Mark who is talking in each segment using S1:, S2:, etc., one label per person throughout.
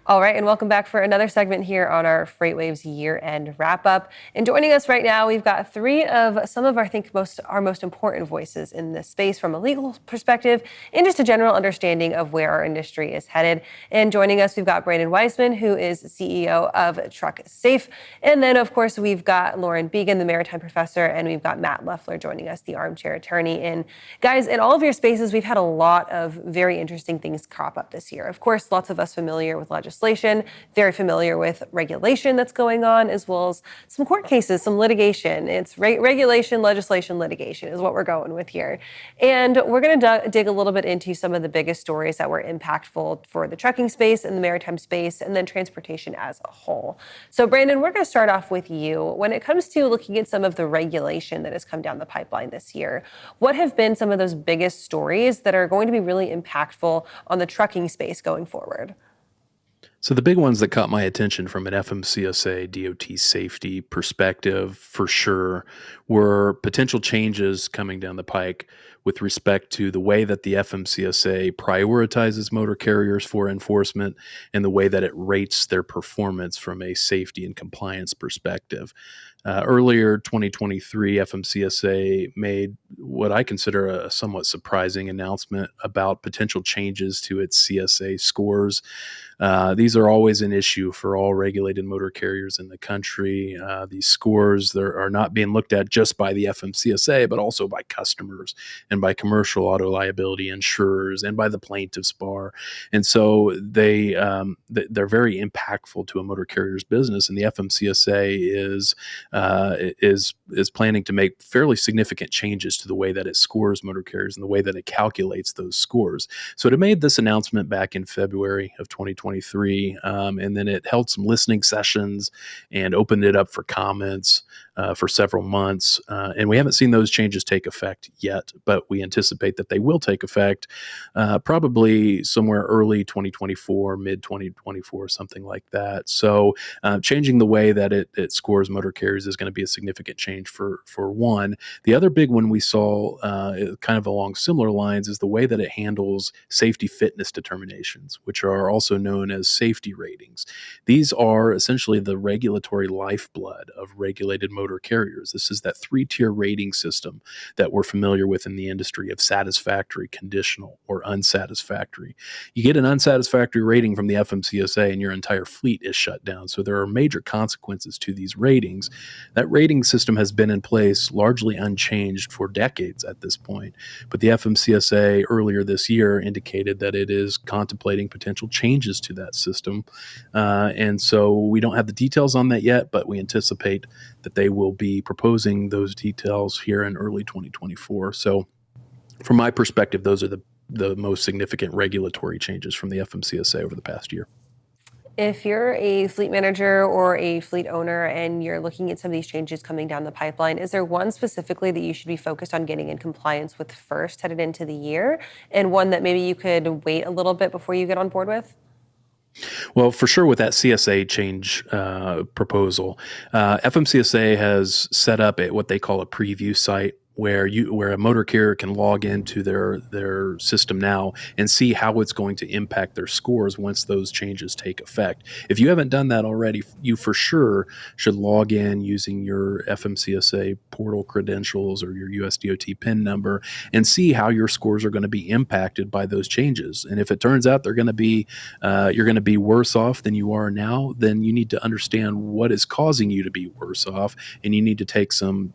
S1: All right, and welcome back for another segment here on our FreightWaves year-end wrap-up. And joining us right now, we've got three of some of our most important voices in this space from a legal perspective and just a general understanding of where our industry is headed. And joining us, we've got Brandon Weissman, who is CEO of Truck Safe. And then, of course, we've got Lauren Began, the maritime professor, and we've got Matt Leffler joining us, the armchair attorney. And guys, in all of your spaces, we've had a lot of very interesting things crop up this year. Of course, lots of us familiar with legislation, very familiar with regulation that's going on, as well as some court cases, some litigation. It's regulation, legislation, litigation is what we're going with here. And we're going to dig a little bit into some of the biggest stories that were impactful for the trucking space and the maritime space, and then transportation as a whole. So Brandon, we're going to start off with you. When it comes to looking at some of the regulation that has come down the pipeline this year, what have been some of those biggest stories that are going to be really impactful on the trucking space going forward?
S2: So the big ones that caught my attention from an FMCSA DOT safety perspective, for sure, were potential changes coming down the pike with respect to the way that the FMCSA prioritizes motor carriers for enforcement and the way that it rates their performance from a safety and compliance perspective. Earlier 2023, FMCSA made what I consider a somewhat surprising announcement about potential changes to its CSA scores. These are always an issue for all regulated motor carriers in the country. These scores are not being looked at just by the FMCSA, but also by customers and by commercial auto liability insurers and by the plaintiffs bar. And so they're very impactful to a motor carrier's business. And the FMCSA is planning to make fairly significant changes to the way that it scores motor carriers and the way that it calculates those scores. So it made this announcement back in February of 2023, and then it held some listening sessions and opened it up for comments for several months. And we haven't seen those changes take effect yet, but we anticipate that they will take effect probably somewhere early 2024, mid 2024, something like that. So changing the way that it scores motor carriers is going to be a significant change for one. The other big one we saw kind of along similar lines is the way that it handles safety fitness determinations, which are also known as safety ratings. These are essentially the regulatory lifeblood of regulated motor carriers. This is that three-tier rating system that we're familiar with in the industry of satisfactory, conditional, or unsatisfactory. You get an unsatisfactory rating from the FMCSA and your entire fleet is shut down. So there are major consequences to these ratings. That rating system has been in place largely unchanged for decades at this point. But the FMCSA earlier this year indicated that it is contemplating potential changes to that system. And so we don't have the details on that yet, but we anticipate that they will be proposing those details here in early 2024. So from my perspective, those are the most significant regulatory changes from the FMCSA over the past year.
S1: If you're a fleet manager or a fleet owner and you're looking at some of these changes coming down the pipeline, is there one specifically that you should be focused on getting in compliance with first headed into the year, and one that maybe you could wait a little bit before you get on board with?
S2: Well, for sure, with that CSA change proposal, FMCSA has set up what they call a preview site where a motor carrier can log into their system now and see how it's going to impact their scores once those changes take effect. If you haven't done that already, you for sure should log in using your FMCSA portal credentials or your USDOT PIN number and see how your scores are going to be impacted by those changes. And if it turns out you're going to be worse off than you are now, then you need to understand what is causing you to be worse off, and you need to take some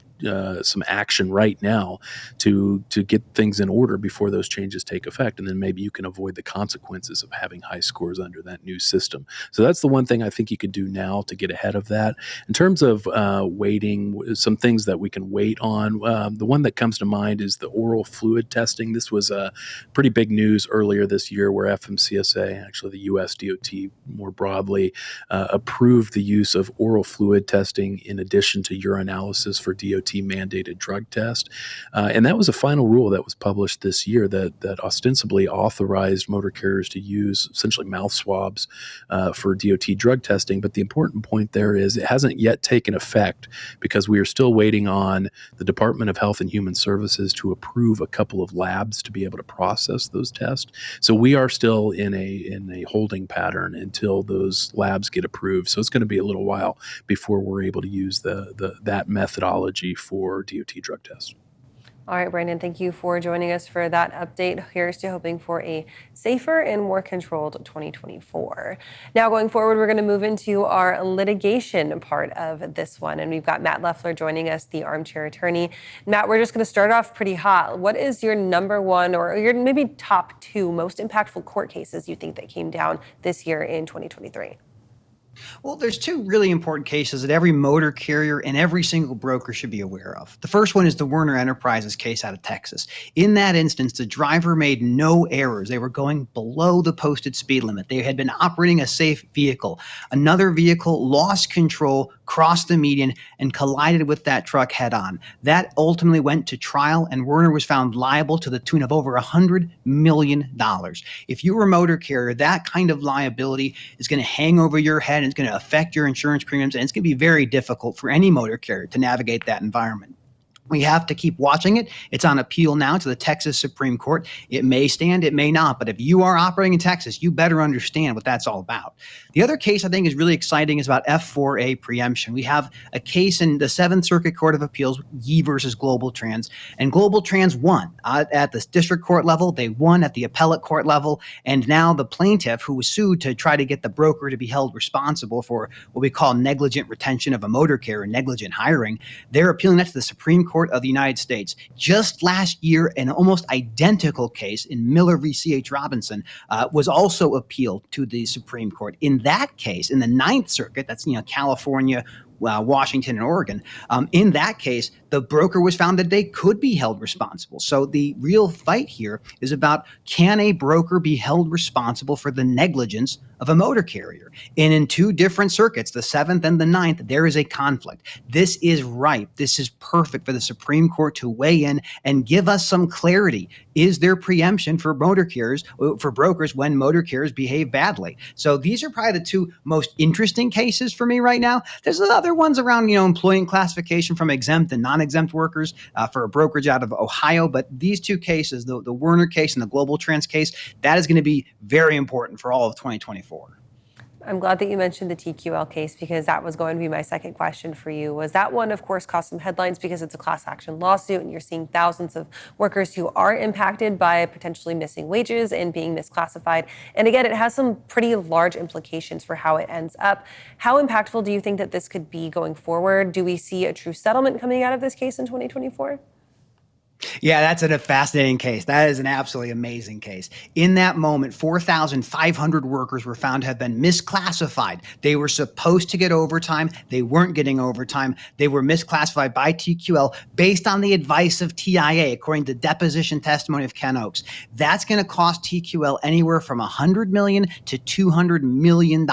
S2: action right now to get things in order before those changes take effect, and then maybe you can avoid the consequences of having high scores under that new system. So that's the one thing I think you could do now to get ahead of that. In terms of waiting, some things that we can wait on, the one that comes to mind is the oral fluid testing. This was pretty big news earlier this year where FMCSA, actually the USDOT more broadly, approved the use of oral fluid testing in addition to urinalysis for DOT DOT-mandated drug test. And that was a final rule that was published this year that ostensibly authorized motor carriers to use essentially mouth swabs for DOT drug testing. But the important point there is it hasn't yet taken effect because we are still waiting on the Department of Health and Human Services to approve a couple of labs to be able to process those tests. So we are still in a holding pattern until those labs get approved. So it's going to be a little while before we're able to use that methodology for DOT drug tests.
S1: All right, Brandon, thank you for joining us for that update. Here's to hoping for a safer and more controlled 2024. Now, going forward, we're going to move into our litigation part of this one. And we've got Matt Leffler joining us, the armchair attorney. Matt, we're just going to start off pretty hot. What is your number one or your maybe top two most impactful court cases you think that came down this year in 2023?
S3: Well, there's two really important cases that every motor carrier and every single broker should be aware of. The first one is the Werner Enterprises case out of Texas. In that instance, the driver made no errors. They were going below the posted speed limit. They had been operating a safe vehicle. Another vehicle lost control, crossed the median, and collided with that truck head on. That ultimately went to trial, and Werner was found liable to the tune of over $100 million. If you were a motor carrier, that kind of liability is going to hang over your head. It's going to affect your insurance premiums, and it's going to be very difficult for any motor carrier to navigate that environment. We have to keep watching it. It's on appeal now to the Texas Supreme Court. It may stand, it may not, but if you are operating in Texas, you better understand what that's all about. The other case I think is really exciting is about F4A preemption. We have a case in the Seventh Circuit Court of Appeals, Yee versus Global Trans, and Global Trans won at the district court level. They won at the appellate court level, and now the plaintiff, who was sued to try to get the broker to be held responsible for what we call negligent retention of a motor carrier, negligent hiring, they're appealing that to the Supreme Court of the United States. Just last year, an almost identical case in Miller v. C.H. Robinson was also appealed to the Supreme Court. In that case, in the Ninth Circuit, that's California, Washington, and Oregon, in that case, the broker was found that they could be held responsible. So the real fight here is about, can a broker be held responsible for the negligence of a motor carrier? And in two different circuits, the Seventh and the Ninth, there is a conflict. This is ripe. This is perfect for the Supreme Court to weigh in and give us some clarity. Is there preemption for motor carriers, for brokers, when motor carriers behave badly? So these are probably the two most interesting cases for me right now. There's other ones around, employee classification from exempt and non-exempt workers for a brokerage out of Ohio. But these two cases, the Werner case and the Global Trans case, that is going to be very important for all of 2024.
S1: I'm glad that you mentioned the TQL case, because that was going to be my second question for you. Was that one, of course, caused some headlines because it's a class action lawsuit and you're seeing thousands of workers who are impacted by potentially missing wages and being misclassified. And again, it has some pretty large implications for how it ends up. How impactful do you think that this could be going forward? Do we see a true settlement coming out of this case in 2024?
S3: Yeah, that's a fascinating case. That is an absolutely amazing case. In that moment, 4,500 workers were found to have been misclassified. They were supposed to get overtime. They weren't getting overtime. They were misclassified by TQL based on the advice of TIA, according to deposition testimony of Ken Oakes. That's going to cost TQL anywhere from $100 million to $200 million.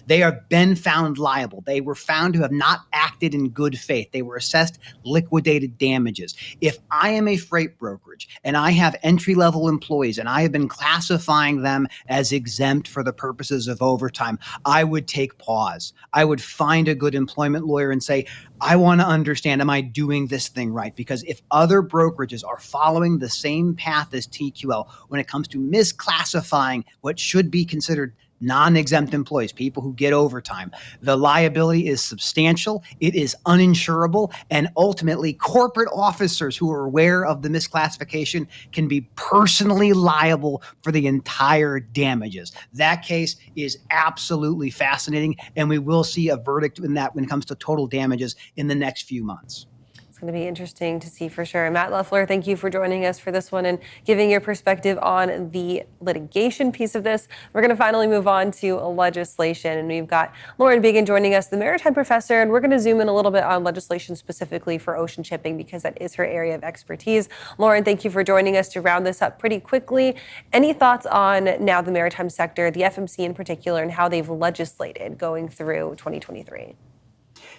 S3: They have been found liable. They were found to have not acted in good faith. They were assessed liquidated damages. If I am a freight brokerage and I have entry-level employees and I have been classifying them as exempt for the purposes of overtime, I would take pause. I would find a good employment lawyer and say, I want to understand, am I doing this thing right? Because if other brokerages are following the same path as TQL when it comes to misclassifying what should be considered non-exempt employees, people who get overtime, the liability is substantial, it is uninsurable, and ultimately corporate officers who are aware of the misclassification can be personally liable for the entire damages. That case is absolutely fascinating, and we will see a verdict in that when it comes to total damages in the next few months.
S1: It's going to be interesting to see for sure. Matt Leffler, thank you for joining us for this one and giving your perspective on the litigation piece of this. We're going to finally move on to legislation, and we've got Lauren Biggin joining us, the maritime professor, and we're going to zoom in a little bit on legislation specifically for ocean shipping because that is her area of expertise. Lauren, thank you for joining us to round this up pretty quickly. Any thoughts on now the maritime sector, the FMC in particular, and how they've legislated going through 2023?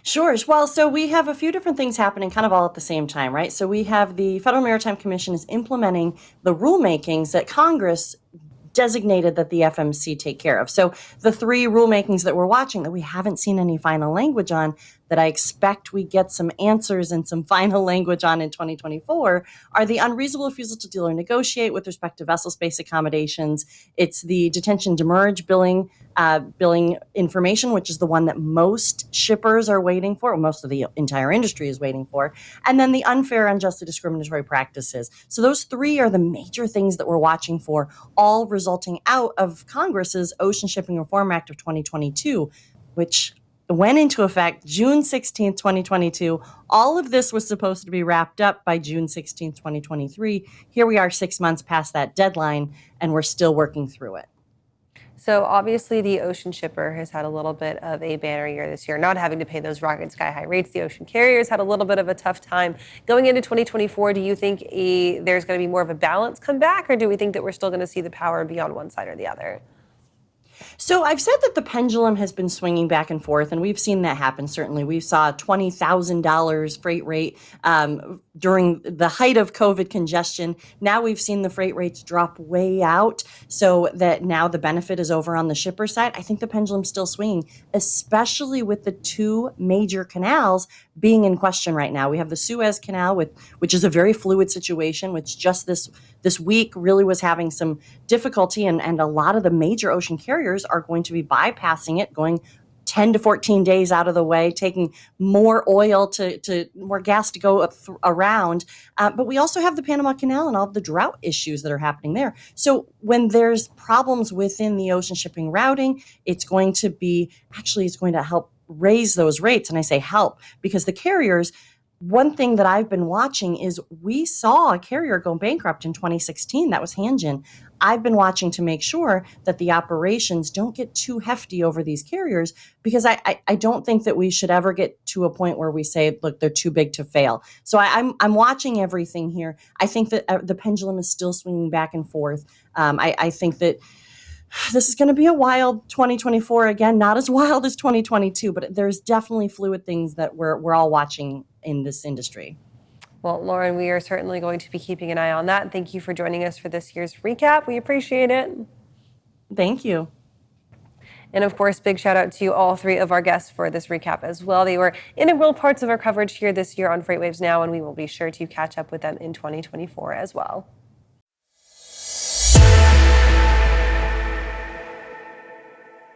S4: Sure. Well, so we have a few different things happening kind of all at the same time, right? So we have the Federal Maritime Commission is implementing the rulemakings that Congress designated that the FMC take care of. So the three rulemakings that we're watching that we haven't seen any final language on, that I expect we get some answers and some final language on in 2024, are the unreasonable refusal to deal or negotiate with respect to vessel space accommodations. It's the detention demurrage billing information, which is the one that most shippers are waiting for, or most of the entire industry is waiting for, and then the unfair, unjustly discriminatory practices. So those three are the major things that we're watching for, all resulting out of Congress's Ocean Shipping Reform Act of 2022, which went into effect June 16th, 2022. All of this was supposed to be wrapped up by June 16th, 2023. Here we are 6 months past that deadline, and we're still working through it.
S1: So obviously the ocean shipper has had a little bit of a banner year this year, not having to pay those rocket sky high rates. The ocean carriers had a little bit of a tough time. Going into 2024, do you think there's going to be more of a balance come back, or do we think that we're still going to see the power be on one side or the other?
S4: So I've said that the pendulum has been swinging back and forth, and we've seen that happen. Certainly, we saw $20,000 freight rate during the height of COVID congestion. Now we've seen the freight rates drop way out, so that now the benefit is over on the shipper side. I think the pendulum's still swinging, especially with the two major canals being in question right now. We have the Suez Canal, which is a very fluid situation, which just this week really was having some difficulty, and a lot of the major ocean carriers are going to be bypassing it, going 10 to 14 days out of the way, taking more oil to more gas to go around. But we also have the Panama Canal and all the drought issues that are happening there. So when there's problems within the ocean shipping routing, it's going to help raise those rates. And I say help because the carriers, one thing that I've been watching is we saw a carrier go bankrupt in 2016. That was Hanjin. I've been watching to make sure that the operations don't get too hefty over these carriers, because I don't think that we should ever get to a point where we say, look, they're too big to fail. So I'm watching everything here. I think that the pendulum is still swinging back and forth. I think that this is going to be a wild 2024. Again, not as wild as 2022, but there's definitely fluid things that we're all watching in this industry.
S1: Well, Lauren, we are certainly going to be keeping an eye on that. Thank you for joining us for this year's recap. We appreciate it.
S4: Thank you.
S1: And of course, big shout out to all three of our guests for this recap as well. They were integral parts of our coverage here this year on FreightWaves Now, and we will be sure to catch up with them in 2024 as well.